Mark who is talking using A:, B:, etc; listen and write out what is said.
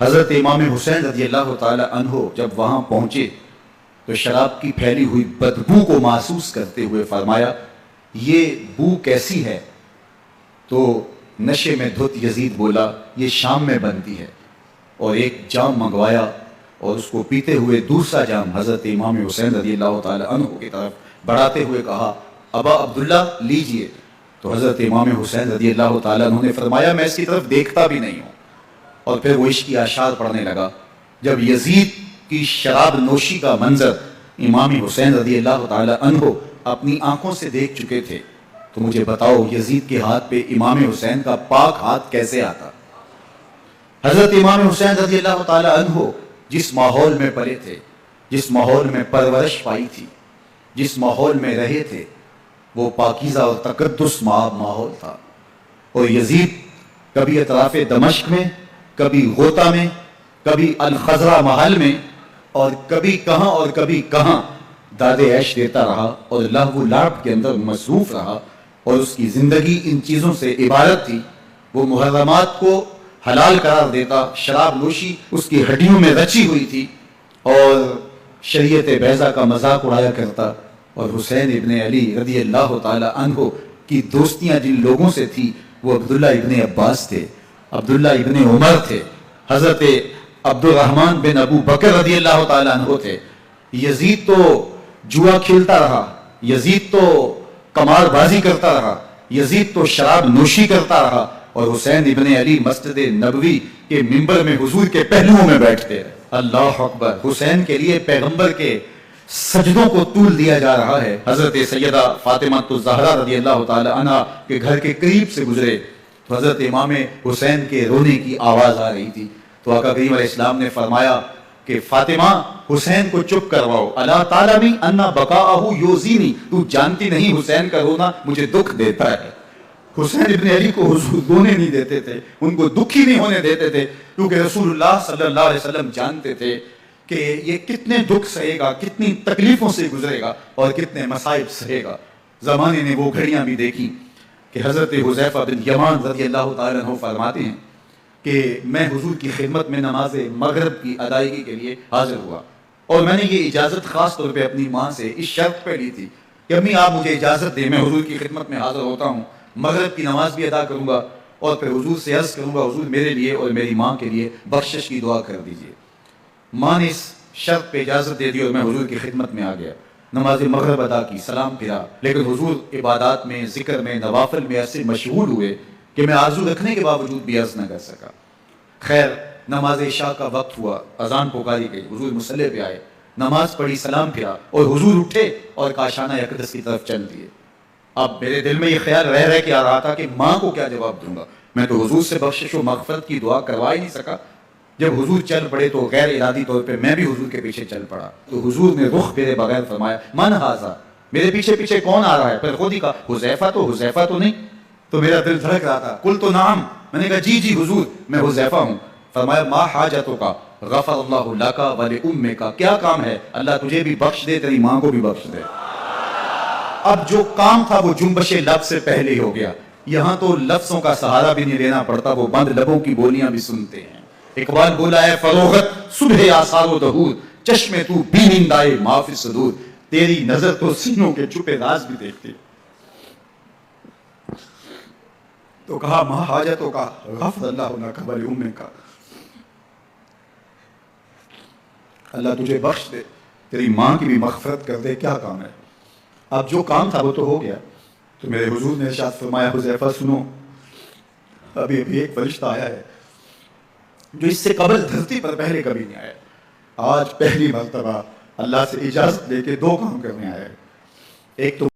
A: حضرت امام حسین رضی اللہ تعالی عنہ جب وہاں پہنچے تو شراب کی پھیلی ہوئی بدبو کو محسوس کرتے ہوئے فرمایا یہ بو کیسی ہے؟ تو نشے میں دھت یزید بولا یہ شام میں بنتی ہے، اور ایک جام منگوایا اور اس کو پیتے ہوئے دوسرا جام حضرت امام حسین رضی اللہ تعالی عنہ کی طرف بڑھاتے ہوئے کہا ابا عبداللہ لیجئے۔ تو حضرت امام حسین رضی اللہ تعالی عنہ نے فرمایا میں اس کی طرف دیکھتا بھی نہیں ہوں، اور پھر وہ عشقی اشعار پڑھنے لگا۔ جب یزید کی شراب نوشی کا منظر امام حسین رضی اللہ تعالی عنہ اپنی آنکھوں سے دیکھ چکے تھے تو مجھے بتاؤ یزید کے ہاتھ پہ امام حسین کا پاک ہاتھ کیسے آتا؟ حضرت امام حسین رضی اللہ تعالی عنہ جس ماحول میں پلے تھے، جس ماحول میں پرورش پائی تھی، جس ماحول میں رہے تھے، وہ پاکیزہ اور تقدس ماحول تھا۔ اور یزید کبھی اطراف دمشق میں، کبھی غوطہ میں، کبھی الخضرہ محل میں، اور کبھی کہاں اور کبھی کہاں داد عیش دیتا رہا اور لہو و لعب کے اندر مصروف رہا، اور اس کی زندگی ان چیزوں سے عبارت تھی۔ وہ محرمات کو حلال قرار دیتا، شراب نوشی اس کی ہڈیوں میں رچی ہوئی تھی، اور شریعت بیضا کا مذاق اڑایا کرتا۔ اور حسین ابن علی رضی اللہ تعالی عنہ کی دوستیاں جن لوگوں سے تھی وہ عبداللہ ابن عباس تھے، عبداللہ ابن عمر تھے، حضرت عبد الرحمن بن ابو بکر رضی اللہ تعالی عنہ تھے۔ یزید تو جوا کھیلتا رہا، یزید تو قمار بازی کرتا رہا، یزید تو شراب نوشی کرتا رہا، اور حسین ابن علی مسجد نبوی کے منبر میں حضور کے پہلوؤں میں بیٹھتے رہے۔ اللہ اکبر! حسین کے لیے پیغمبر کے سجدوں کو طول دیا جا رہا ہے۔ حضرت سیدہ فاطمہ الزہرا رضی اللہ تعالی عنہ کے گھر کے قریب سے گزرے تو حضرت امام حسین کے رونے کی آواز آ رہی تھی، تو آقا کریم علیہ السلام نے فرمایا کہ فاطمہ حسین کو چپ کرواؤ، الا تعلمی ان بقاءہ یوزینی، تو جانتی نہیں حسین کا رونا مجھے دکھ دیتا ہے۔ حسین ابن علی کو حضور رونے نہیں دیتے تھے، ان کو دکھی نہیں ہونے دیتے تھے، کیونکہ رسول اللہ صلی اللہ علیہ وسلم جانتے تھے کہ یہ کتنے دکھ سہے گا، کتنی تکلیفوں سے گزرے گا اور کتنے مصائب سہے گا۔ زمانے نے وہ گھڑیاں بھی دیکھی کہ حضرت حذیفہ بن یمان رضی اللہ تعالیٰ عنہ فرماتے ہیں کہ میں حضور کی خدمت میں نماز مغرب کی ادائیگی کے لیے حاضر ہوا، اور میں نے یہ اجازت خاص طور پہ اپنی ماں سے اس شرط پہ لی تھی کہ امی آپ مجھے اجازت دیں، میں حضور کی خدمت میں حاضر ہوتا ہوں، مغرب کی نماز بھی ادا کروں گا، اور پھر حضور سے عرض کروں گا حضور میرے لیے اور میری ماں کے لیے بخشش کی دعا کر دیجیے۔ ماں نے اس شرط پہ اجازت دے دی اور میں حضور کی خدمت میں آ گیا، نماز مغرب ادا کی، سلام پھرا، لیکن حضور عبادات میں، ذکر میں، نوافل میں ایسے مشغول ہوئے کہ میں آرزو رکھنے کے باوجود بھی عرض نہ کر سکا۔ خیر نماز عشاء کا وقت ہوا، اذان پکاری گئی، حضور مصلی پہ آئے، نماز پڑھی، سلام پھرا، اور حضور اٹھے اور کاشانہ اقدس کی طرف چل دیے۔ اب میرے دل میں یہ خیال رہ کے آ رہا تھا کہ ماں کو کیا جواب دوں گا، میں تو حضور سے بخشش و مغفرت کی دعا کروا ہی نہیں سکا۔ جب حضور چل پڑے تو غیر ارادی طور پہ میں بھی حضور کے پیچھے چل پڑا، تو حضور نے رخ پھیرے بغیر فرمایا من ھذا، میرے پیچھے پیچھے کون آ رہا ہے؟ پھر خود ہی کہا حذیفہ تو نہیں؟ تو میرا دل دھڑک رہا تھا، قلت نعم، میں نے کہا جی حضور میں حذیفہ ہوں۔ فرمایا ما حاجتک غفر اللہ لک ولامک، کیا کام ہے؟ اللہ تجھے بھی بخش دے، تیری ماں کو بھی بخش دے۔ اب جو کام تھا وہ جنبش لب سے پہلے ہی ہو گیا، یہاں تو لفظوں کا سہارا بھی نہیں لینا پڑتا، وہ بند لبوں کی بولیاں بھی سنتے ہیں۔ اقبال بولا ہے فروغت صبح آثار و ظہور، چشم تو بینندائے ما فی الصدور، تیری نظر تو سینوں کے چھپے راز بھی دیکھتی۔ تو کہا ما حاجتوں کا غفر اللہ لک ولامک، اللہ تجھے بخش دے، تیری ماں کی بھی مغفرت کر دے، کیا کام ہے؟ اب جو کام تھا وہ تو ہو گیا۔ تو میرے حضور نے ارشاد فرمایا حذیفہ سنو، ابھی ایک فرشتہ آیا ہے جو اس سے قبل دھرتی پر پہلے کبھی نہیں آیا، آج پہلی مرتبہ اللہ سے اجازت لے کے دو کام کرنے آیا ہے۔ ایک تو